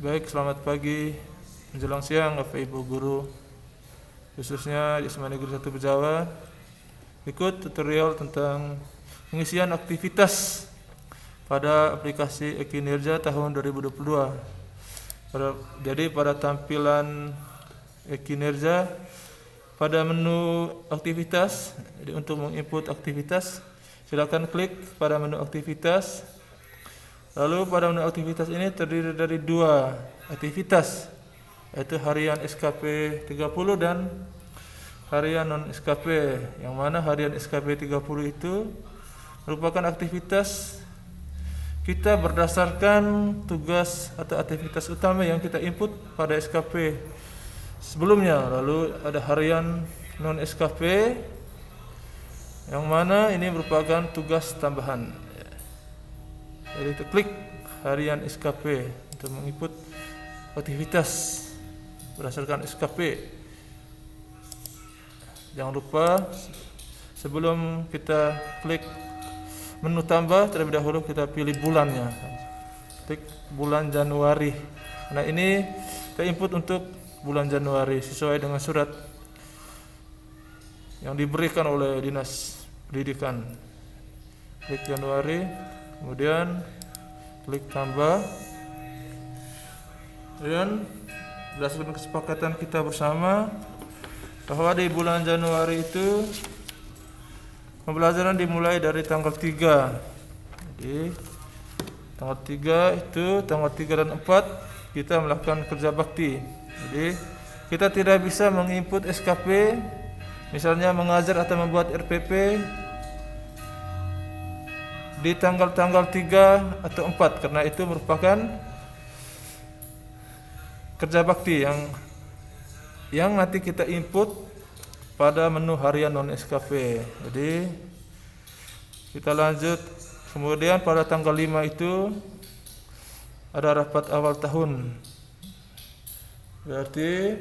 Baik, selamat pagi menjelang siang Bapak Ibu guru, khususnya di SMA Negeri 1 Bejawa. Ikut tutorial tentang pengisian aktivitas pada aplikasi e-Kinerja tahun 2022. Jadi pada tampilan e-Kinerja, pada menu aktivitas, jadi untuk menginput aktivitas silakan klik pada menu aktivitas. Lalu pada menu aktivitas ini terdiri dari dua aktivitas, yaitu harian SKP 30 dan harian non SKP. Yang mana harian SKP 30 itu merupakan aktivitas kita berdasarkan tugas atau aktivitas utama yang kita input pada SKP sebelumnya. Lalu ada harian non SKP yang mana ini merupakan tugas tambahan. Jadi kita klik harian SKP untuk menginput aktivitas berdasarkan SKP. Jangan lupa sebelum kita klik menu tambah, terlebih dahulu kita pilih bulannya. Klik bulan Januari. Nah, ini kita input untuk bulan Januari sesuai dengan surat yang diberikan oleh Dinas Pendidikan. Klik Januari, kemudian klik tambah, dan berdasarkan kesepakatan kita bersama bahwa di bulan Januari itu pembelajaran dimulai dari tanggal 3. Jadi tanggal 3 itu tanggal 3 dan 4 kita melakukan kerja bakti. Jadi kita tidak bisa menginput SKP, misalnya mengajar atau membuat RPP di tanggal-tanggal 3 atau 4 karena itu merupakan kerja bakti yang nanti kita input pada menu harian non SKP. Jadi kita lanjut, kemudian pada tanggal 5 itu ada rapat awal tahun. Berarti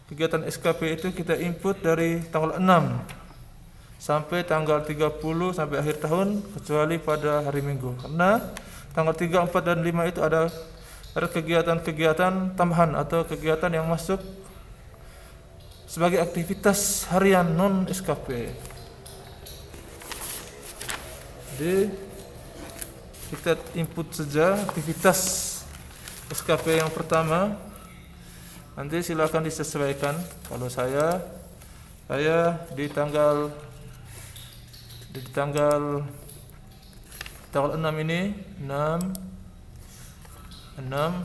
kegiatan SKP itu kita input dari tanggal 6 sampai tanggal 30 sampai akhir tahun, kecuali pada hari Minggu. Karena tanggal 3, 4 dan 5 itu ada kegiatan-kegiatan tambahan atau kegiatan yang masuk sebagai aktivitas harian non SKP. Jadi kita input saja aktivitas SKP yang pertama. Nanti silakan disesuaikan. Kalau saya di tanggal 6 ini 6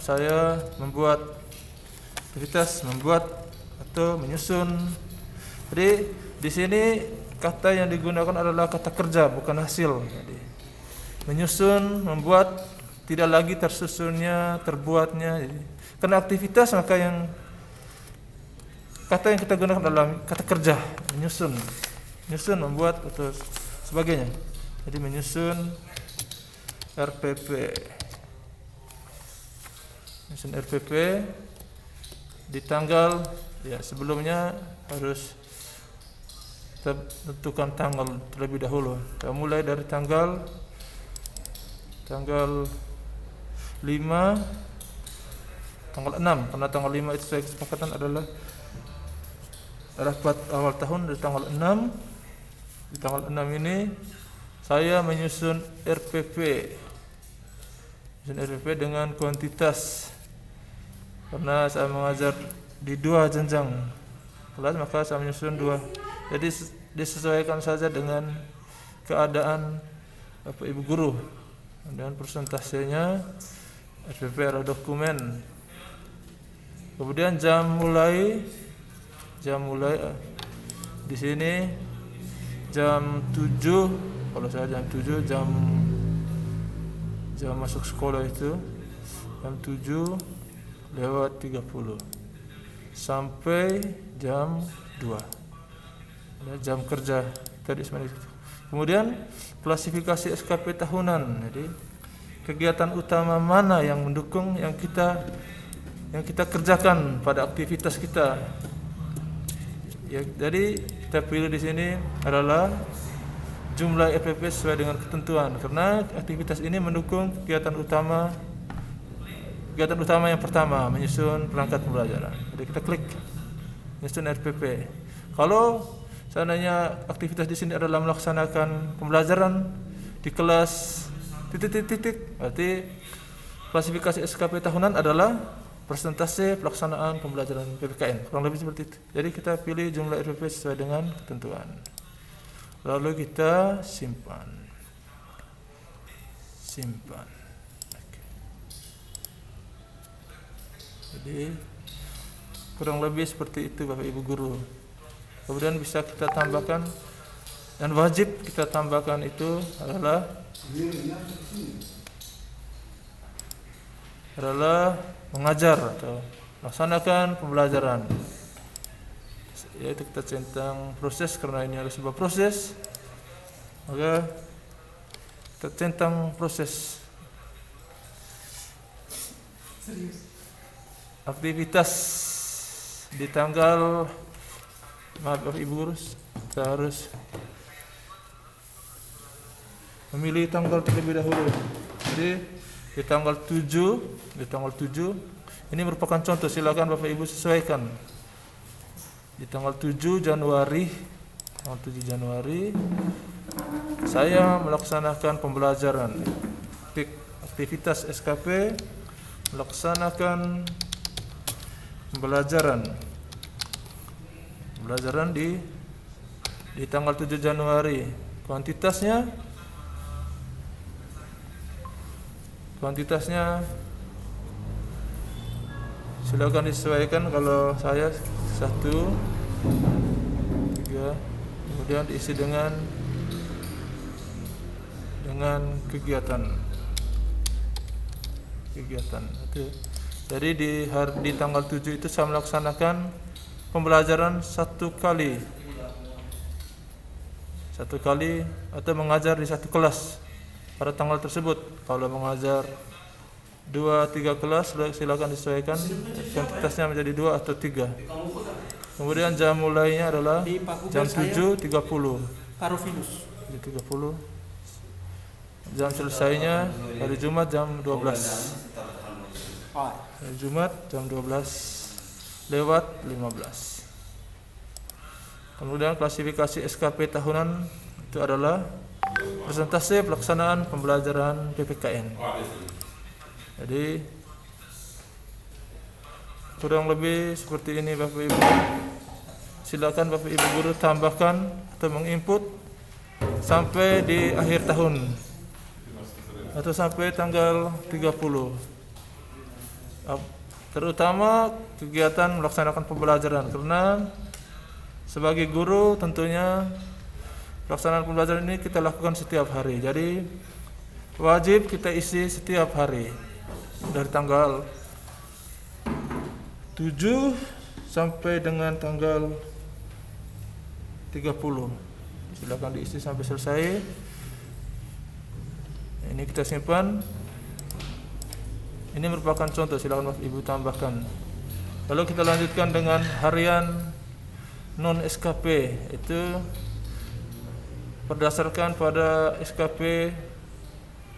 saya membuat atau menyusun. Jadi di sini kata yang digunakan adalah kata kerja, bukan hasil. Jadi menyusun, membuat, tidak lagi tersusunnya, terbuatnya. Jadi, karena aktivitas, maka kata yang kita gunakan adalah kata kerja, menyusun, membuat atau sebagainya. Jadi menyusun RPP. Menyusun RPP di tanggal, ya sebelumnya harus kita tentukan tanggal terlebih dahulu. Kita mulai dari tanggal 5, tanggal 6, karena tanggal 5 itu saya kesepakatan adalah rapat awal tahun. Dari tanggal 6, di tanggal 6 ini saya menyusun RPP dengan kuantitas. Karena saya mengajar di 2 jenjang kelas, maka saya menyusun 2. Jadi disesuaikan saja dengan keadaan Bapak Ibu guru. Dan persentasenya RPP adalah dokumen. Kemudian jam mulai di sini jam 7. Kalau saya jam 7, jam masuk sekolah itu jam 7:30 sampai jam 2. Ada jam kerja tadi sebenarnya. Kemudian klasifikasi SKP tahunan. Jadi kegiatan utama mana yang mendukung yang kita kerjakan pada aktivitas kita. Ya, jadi kita pilih di sini adalah jumlah RPP sesuai dengan ketentuan, karena aktivitas ini mendukung kegiatan utama yang pertama, menyusun perangkat pembelajaran. Jadi kita klik menyusun RPP. Kalau seandainya aktivitas di sini adalah melaksanakan pembelajaran di kelas titik-titik, berarti klasifikasi SKP tahunan adalah persentase pelaksanaan pembelajaran PPKN, kurang lebih seperti itu. Jadi kita pilih jumlah RPP sesuai dengan ketentuan, lalu kita simpan. Oke. Jadi kurang lebih seperti itu Bapak Ibu guru. Kemudian bisa kita tambahkan, dan wajib kita tambahkan itu adalah mengajar atau melaksanakan pembelajaran. Yaitu kita centang proses, karena ini adalah sebuah proses, maka kita centang proses. Aktivitas di tanggal, maaf Bapak Ibu guru, kita harus memilih tanggal terlebih dahulu. Jadi di tanggal 7 ini merupakan contoh, silakan Bapak Ibu sesuaikan. Di tanggal 7 Januari saya melaksanakan pembelajaran aktivitas SKP, melaksanakan pembelajaran di tanggal 7 Januari. Kuantitasnya silakan disesuaikan. Kalau saya 1, 3, kemudian diisi dengan kegiatan. Jadi di tanggal 7 itu saya melaksanakan pembelajaran satu kali atau mengajar di satu kelas pada tanggal tersebut. Kalau mengajar 2-3 kelas, silakan disesuaikan kuantitasnya menjadi 2 atau 3. Kemudian jam mulainya adalah jam 7.30. Jadi 30. Jam selesainya hari Jumat jam 12. Hari Jumat jam 12:15. Kemudian klasifikasi SKP tahunan itu adalah persentase pelaksanaan pembelajaran PPKN. Jadi kurang lebih seperti ini Bapak Ibu. Silakan Bapak Ibu guru tambahkan atau menginput sampai di akhir tahun atau sampai tanggal 30. Terutama kegiatan melaksanakan pembelajaran, karena sebagai guru tentunya pelaksanaan pembelajaran ini kita lakukan setiap hari. Jadi wajib kita isi setiap hari dari tanggal 7 sampai dengan tanggal 30. Silakan diisi sampai selesai. Ini kita simpan. Ini merupakan contoh, silakan Bapak Ibu tambahkan. Lalu kita lanjutkan dengan harian non SKP. Itu berdasarkan pada SKP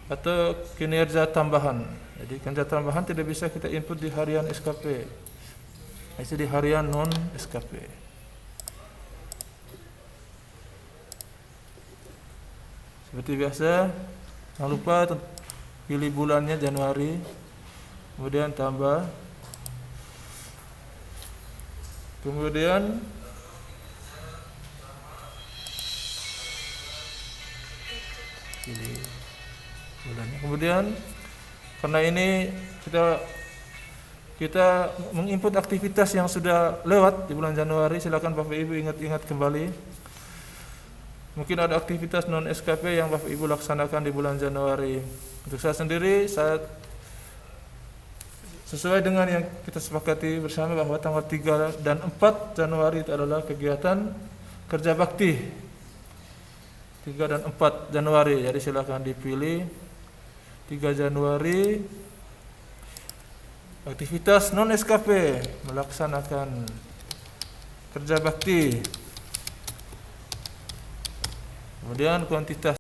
atau kinerja tambahan. Jadi kinerja tambahan tidak bisa kita input di harian SKP. Itu di harian non SKP. Seperti biasa, jangan lupa pilih bulannya Januari, kemudian tambah, kemudian pilih bulannya. Kemudian karena ini kita menginput aktivitas yang sudah lewat di bulan Januari, silakan Bapak Ibu ingat-ingat kembali. Mungkin ada aktivitas non SKP yang Bapak Ibu laksanakan di bulan Januari. Untuk saya sendiri, saya sesuai dengan yang kita sepakati bersama bahwa tanggal 3 dan 4 Januari itu adalah kegiatan kerja bakti. 3 dan 4 Januari. Jadi silakan dipilih 3 Januari aktivitas non SKP melaksanakan kerja bakti. Kemudian kuantitas